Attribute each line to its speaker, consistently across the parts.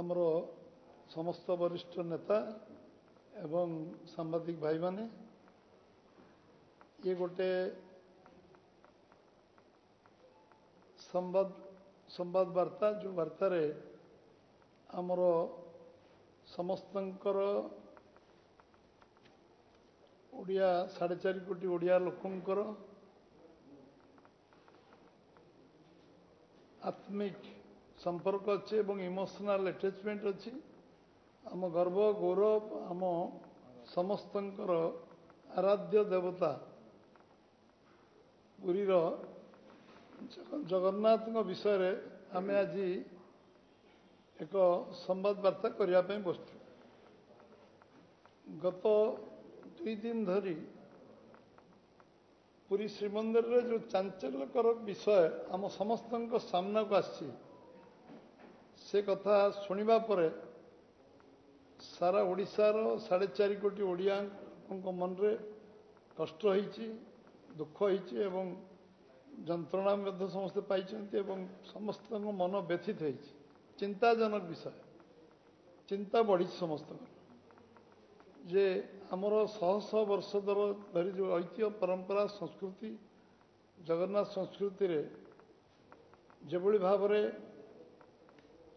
Speaker 1: आमर समस्त वरिष्ठ नेता एवं सांबादिक भाई माने ये गोटे संवाद वार्ता जो वार्ता रे आमर समस्तंकर ओडिया 4.5 कोटी ओडिया लोकंकर आत्मिक संपर्क अच्छे एवं इमोशनल अटैचमेंट अच्छी आम गर्व गौरव आम समस्तंकर आराध्य देवता पुरी जगन्नाथ विषय रे आमे आज एक संवाद वार्ता करने बसु गत 2 दिन धरी पुरी श्रीमंदिर रे जो चांचल्यकर विषय आम समस्त सामना को आसी से कथा शुणा पर सारा ओडिशार 4.5 कोटी ओडिया मन रे कष्ट होइछि दुख होइछि एवं जंत्रणा समस्ते पाई समस्त मन व्यथित होइछि चिंताजनक विषय चिंता बढ़ी समस्त जे आमर शह शह वर्ष धरी जो ऐतिह्य परंपरा संस्कृति जगन्नाथ संस्कृति रे जेभली भाव रे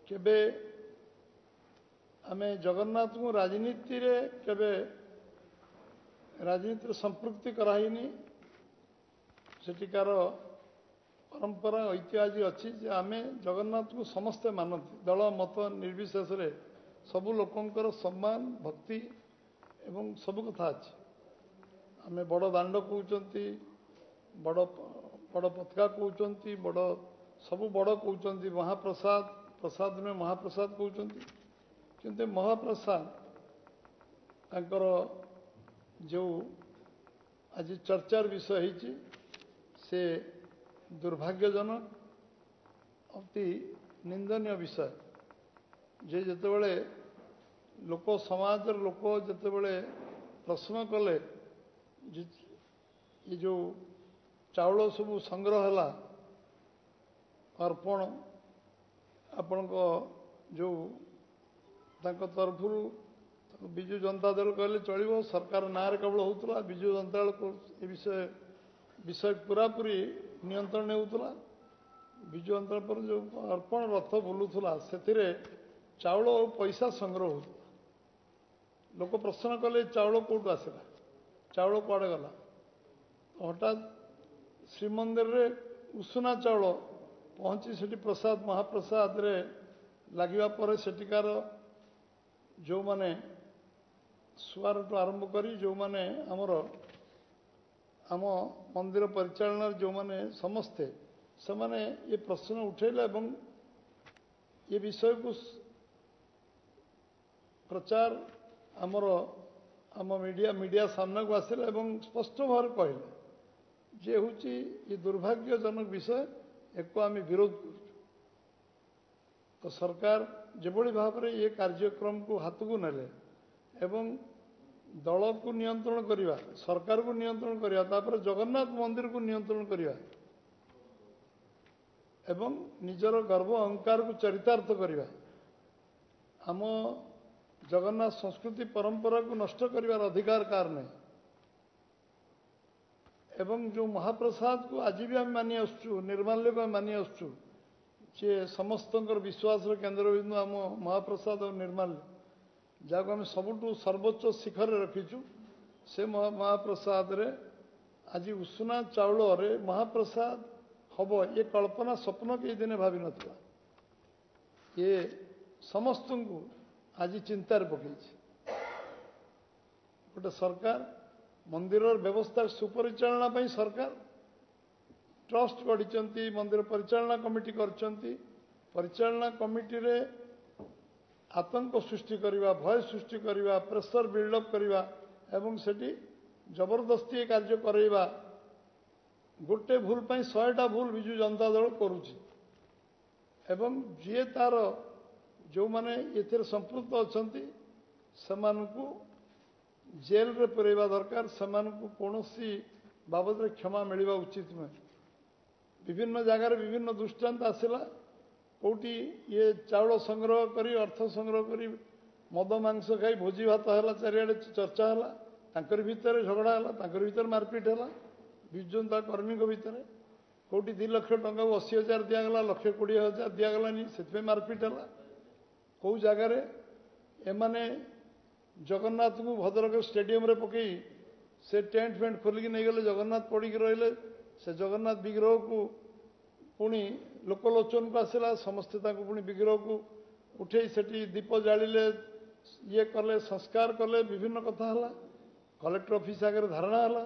Speaker 1: केबे आमे जगन्नाथ को राजनीति रे केबे राजनीति संपृक्ति कराइनी सेटिकार परंपरा ऐतिह्य आज अच्छी जे आमे जगन्नाथ को समस्ते मानती दल मत निर्विशेष रे सबु लोकंकर सम्मान भक्ति एवं सब कथा अच्छी आमे बड़ दांड कहते बड़ बड़ पताका कहते बड़ सबु बड़ कहते महाप्रसाद प्रसाद में महाप्रसाद कहते किंतु महाप्रसाद तांकर जो आज चर्चार विषय होइछि से दुर्भाग्यजनक अति निंदनीय विषय जे जेतेबेले लोक समाज लोक जेतेबेले प्रश्न कले ये जो चाउल सब संग्रह है अर्पण आपण जो तरफ विजु जनता दल कहले चलो सरकार ना केवल होता विजु जनता दल को विषय पूरापूरी नियंत्रण होता विजु जनता पर जो अर्पण रथ बुलूला से चाउल और पैसा संग्रह होता लोक प्रश्न कले चाउल कौटू आसला चाउल कुआड़े गला हठात श्रीमंदिर रे उषुना चाउल पहुंची सेठी प्रसाद महाप्रसाद रे लगिवा पर सेटिकार जो माने सुआर टू आरंभ करी जो माने आमर आम मंदिर परिचालन जो माने समस्ते से माने ये प्रश्न उठेले एवं ये विषय को प्रचार आमर आम मीडिया सामना को आसिला एवं स्पष्ट भाव कहले जे हूँ ये दुर्भाग्यजनक विषय एक आम विरोध कर तो सरकार जेभली भाव में ये कार्यक्रम को हाथ को नेले एवं दल को नियंत्रण करवा सरकार को नियंत्रण करवा तापर जगन्नाथ मंदिर को नियंत्रण करवा एवं निजर गर्व अहंकार को चरितार्थ करवा आम जगन्नाथ संस्कृति परंपरा को नष्ट करिवार अधिकार कार नहीं एवं जो महाप्रसाद को आज भी आम मानि आसुचु निर्माल्य को मानि आसुचु जे समस्त विश्वास केन्द्र बिंदु आम महाप्रसाद और निर्माल्य जहाँ आम सबुठू सर्वोच्च शिखर रखीचु से महाप्रसाद रे आज उषुना चाउल रे महाप्रसाद हम ये कल्पना स्वप्न के दिन भावी नथिला ये समस्त को आज चिंतार पकई गोटे सरकार मंदिर व्यवस्था सुपरिचालना पर सरकार ट्रस्ट गढ़ी मंदिर परिचालना कमिटी परिचालना कमिटी रे आतंक सृष्टि करवा भय सृष्टि करवा प्रेसर बिल्डअप करवा एवं सेठी जबरदस्ती कार्य करवा गोटे भूल पर 100टा भूल विजु जनता दल करुछि एवं जी तार जो माने एथिर संपृक्त अछंती समानकु जेल रे पुरेवा दरकार समानकु कोनोसी बाबद रे क्षमा मिलवा उचित नुहे विभिन्न जगार विभिन्न दृष्टांत आसला कौटी ये चाउल संग्रह करी अर्थ संग्रह करी मद मांस खाई भोजी भात है चारिड़े चर्चा है तांकर भितर झगड़ा है तांकर भितर मारपीट है विजु जनता कर्मी भितर कौटी 2 लाख टंका 80,000 दिगला 1,20,000 दिगलानी से मारपीट है कौ जगार एमाने जगन्नाथ को भद्रक स्टेडियम रे पकई से टेंट फेंट खोलिकी नहीं गले जगन्नाथ पड़िकी रहिले से जगन्नाथ विग्रह को पुणी लोकलोचन को आसला समस्ते पुणी विग्रह को उठे सेठी दीप जालिले ये कले संस्कार कले विभिन्न कथा है कलेक्टर ऑफिस आगे धारणा है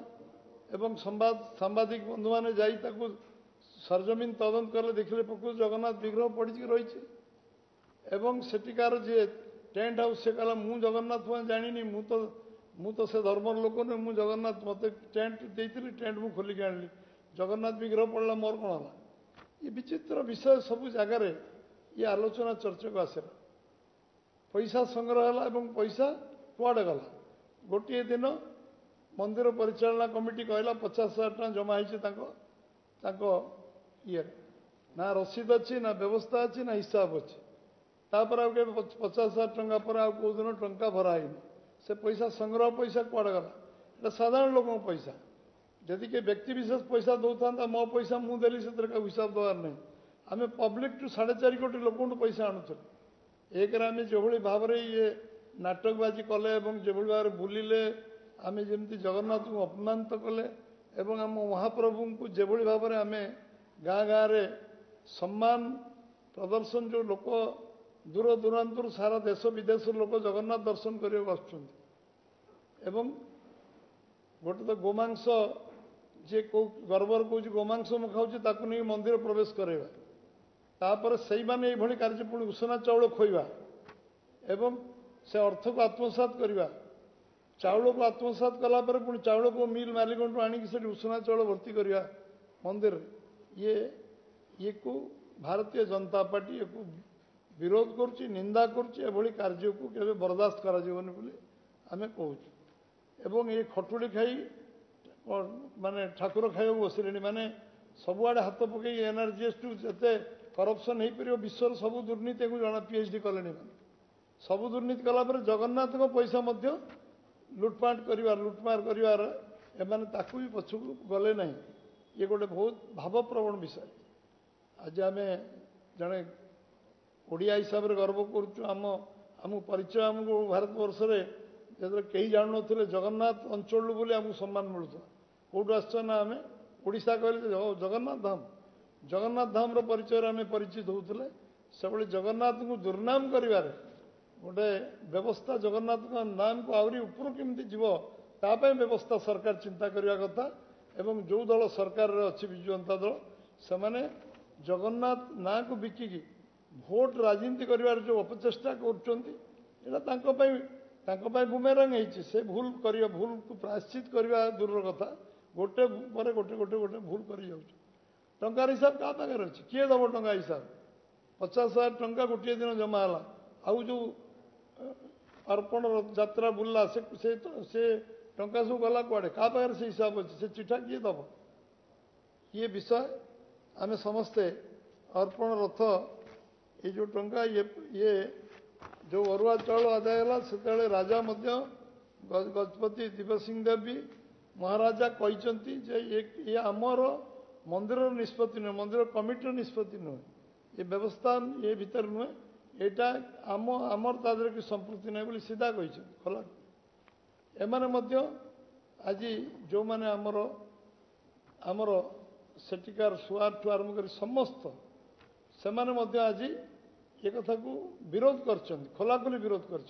Speaker 1: एवं सांबादिक बंधु मैंने जाई सरजमीन तदंत कले देखले प्रकृत जगन्नाथ विग्रह पड़ी रही एवं सेठिकार जी टेंट हाउस से कहला मु जगन्नाथ जानी मु तो से धर्म लोक नुहे मु जगन्नाथ मत टेंट देती टेंट मु खोलिक आनी जगन्नाथ विग्रह पड़ा मोर कौन है ये विचित्र विषय सब जगार ये आलोचना चर्चा को आसला पैसा संग्रह है पैसा कुआड़े गला गोटे दिन मंदिर परिचालना कमिटी कहला 50,000 टका जमा हो ये ना रसीद अच्छी ना व्यवस्था अच्छी ना हिसाब अच्छी तापर 50,000 टका पर आउ कौ दिन टंका भराई से पैसा संग्रह पैसा कुआड़े गला ये साधारण लोक पैसा जदि के व्यक्ति विशेष पैसा दौता मो पैसा मुझे से हिसाब देवार नहीं आम पब्लिक टू 4.5 कोटी लोक पैसा आणुले एक आम जो भाव में ये नाटकबाजी कले जो भाव में बुलिले आम जमी जगन्नाथ को अपमानित कले आम महाप्रभु को जो भाव में आम गाँ गाँव सम्मान प्रदर्शन जो लोक दूर दूरांतर सारा देश विदेश लोक जगन्नाथ दर्शन करने गोटे तो गोमांस जे गर्वर कौच गोमांस मु खाऊँ ताकू नहीं मंदिर प्रवेश करवा तापर से माने ये कार्य पुणी उषना चाउल खोइबा एवं से अर्थ को आत्मसात करवा चाउल को आत्मसात कला पर पुणी चाउल को मिल मालिक आनिक से उषना चाउल भर्ती करवा मंदिर ये को भारतीय जनता पार्टी ये विरोध करुच्ची निंदा करुच्ची एभली कार्य को केवे बर्दाश्त करा जीवनी बोली आमे कहूछु एवं ये खटुड़ी खाई माने ठाकुर खाइबा बसिले माने सबुआड़े हाथ पकई एनआरजीएस टू जते करप्शन हो पार विश्वर सब दुर्नीति को जना पीएचडी कले सब दुर्नीति कला जगन्नाथ पैसा लुटपाट लुटमार करार एमाने ताकू भी पछक गले ना ये गोटे बहुत भावप्रवण विषय आज आम जड़े ओडिया हिसाब से गर्व करम परिचय आमको भारत वर्ष में जो कहीं जानू थे जगन्नाथ अंचल बोली आमको सम्मान मिलूला कौटू आसना आम ओडिशा कहले जगन्नाथ धाम परिचय आम परिचित होते से जगन्नाथ को दुर्नाम कर गोटे व्यवस्था जगन्नाथ नाम को आहरी ऊपर केमती जीव तापाई व्यवस्था सरकार चिंता करने कथा एवं जो दल सरकार अच्छी विजु जनता दल से जगन्नाथ ना को बिकिकी भोट राजनीति कर जो अपचेषा कर बुमेरंग से भूल कर भूल को प्रायश्चित करने दूर कथा गोटे पर गोटे गोटे गोटे भूल कर टंकार हिसाब क्या पाखे अच्छे किए दब टंका हिसाब 50,000 टंका गोटे दिन जमा है आउ जो अर्पण यात्रा बुलला से टंका सब गला कुआड़े क्या पाखे से हिसाब अच्छे से चिठा किए दब ये विषय आम समस्ते अर्पण रथ ये जो टंका ये जो अरुआ चाउल आदाय है से राजा गजपति दिव्य सिंह देवी महाराजा कहते ये आमर मंदिर निष्पत्ति नुहे मंदिर कमिटर निष्पत्ति नुहे ये व्यवस्था ये भीतर नुहे यहाँ आमर तादर कि संपृक्ति नहीं बोली सीधा कहते खला एमाने आज जो मैंने आमर सेठिकार सुआर ठू आरंभ कर समस्त से आज ये कथा को विरोध कर खोलाखोली विरोध कर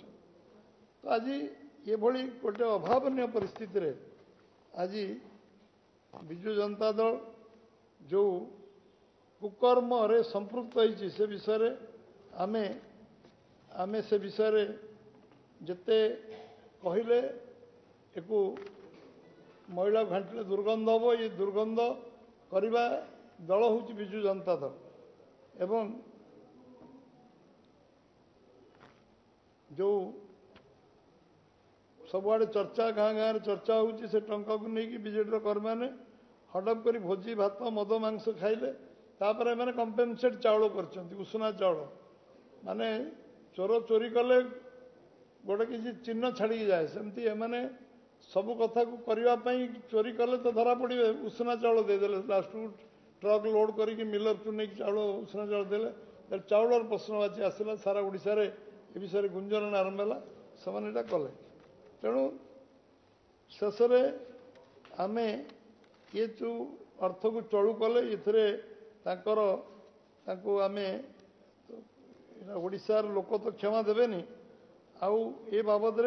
Speaker 1: तो आज ये भली गोटे अभावनीय परिस्थिति रे आज विजु जनता दल जो कुकर्म रे संपृक्त होती से विषय आमे आमे से विषय जिते कहले एक महिला घाटले दुर्गंध हम ये दुर्गंध करवा दल हूँ विजु जनता दल एवं जो सबुआड़े चर्चा गाँ गाँव चर्चा होती से टंका को लेकिन बीजेडी कर्मी मैंने हडप कर भोजी भात मद मांस खाइले तापर एमाने कंपेनसेट चाउल करछंती उषुना चाउल माने चोर चोरी कले गोटे किसी चिन्ह छाड़ी जाए सेमती एमाने सबु कथा को करबा पई चोरी कले तो धरा पड़े उषुना चाउल देदेले लास्ट ट्रक लोड करिक मिलर टू नहीं चाउल उषुना चाउल देले चाउलर प्रश्नवाची आसला सारा ओडिशा रे ए विषय गुंजन आरंभ है से कले तेणु शेष आम ये जो अर्थ को चलु कले ये आम ओडिशार लोक तो क्षमा देवेनी आउ ए बाबद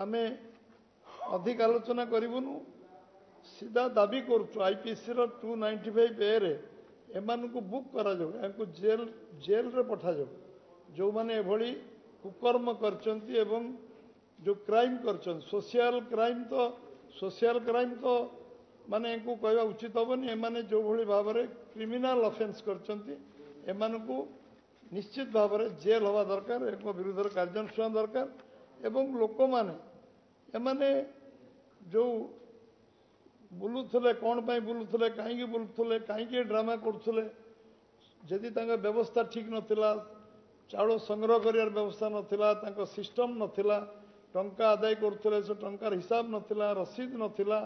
Speaker 1: आम अधिक आलोचना करूँ सीधा दाबी करुचु आईपीसी 295 ए रे एमान को बुक करा जाऊ जेल जेल रे पठा जाऊ जो माने एभली कुकर्म करचंती एवं जो क्राइम करचंती सोशल क्राइम तो माने को कहवा उचित हेनी एमाने जो भली भाव में क्रिमिनल ऑफेंस करचंती एमान को निश्चित भाव में जेल हवा दरकार एक विरुद्ध कार्यानुष्ठान दरकार एवं लोक माने एमाने जो बुलुले कौन पाई बुलुले कहीं बुलुले कहीं ड्रामा करुले जदि व्यवस्था ठीक नथिला चाउल संग्रह करियार व्यवस्था नथिला सिस्टम नथिला टंका आदाय करुले से टंकार हिसाब नथिला रसीद नथिला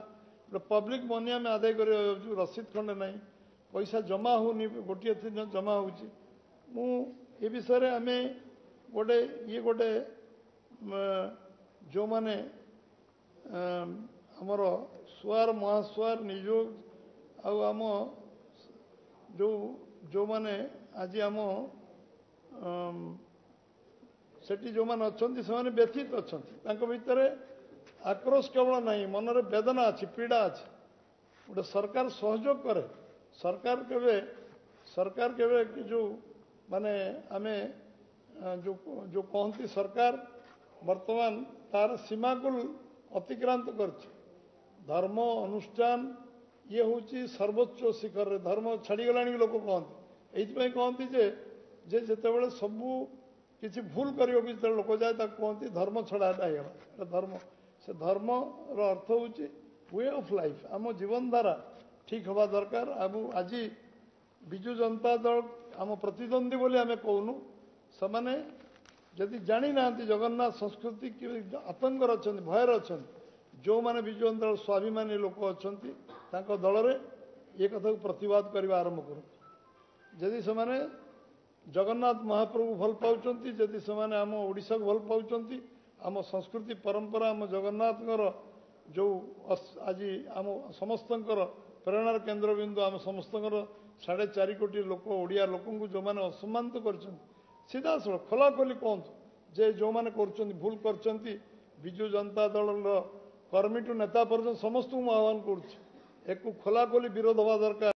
Speaker 1: पब्लिक मनी आम आदाय कर रसीद खंडे ना पैसा जमा होनी गोटे दिन जमा हो विषय आम गोटे ये गोटे जो माने आमर सुआर महासुआर निजोग आम जो माने आज आम सेठी जो माने अच्छी से व्यथित अच्छा भितर आक्रोश केवल नहीं मनरे वेदना अच्छी पीड़ा अच्छी गोटे सरकार सहयोग करे सरकार केवे जो माने आमे जो कहती सरकार वर्तमान तार सीमा को अतिक्रांत कर धर्म अनुष्ठान ये हूँ सर्वोच्च शिखर धर्म छाड़गला लोक कहते ये कहती जे जिते सबू किसी भूल करो लोक जाए कहती धर्म छड़ाटा होगा धर्म से धर्म अर्थ हूँ वे ऑफ लाइफ आम जीवन धारा ठीक हवा दरकार आज विजु जनता दल आम प्रतिद्वंदी बोली आम कहूनु से जदि जानी ना जगन्नाथ संस्कृति आतंकर अच्छा भयर अच्छा जो माने विजु जनता दल स्वाभिमानी लोक अच्छा दल में ये कथा को प्रतिवाद करने आरंभ करूँ जदि से जगन्नाथ महाप्रभु भल पाँच जदि से आम ओडिशा को भल पाँच आम संस्कृति परंपरा आम जगन्नाथ जो आज आम समस्त प्रेरणार केन्द्रबिंदु आम समस्त 4.5 कोटी लोक ओडिया लोक जो मैंने असम्मानित कर सीधा सड़क खोलाखोली कहतु जे जो मैंने भूल कर विजु जनता दल कर्मी टू नेता पर्यटन समस्त आह्वान करुच्ची एक खोलाखोली विरोध हवा दरकार।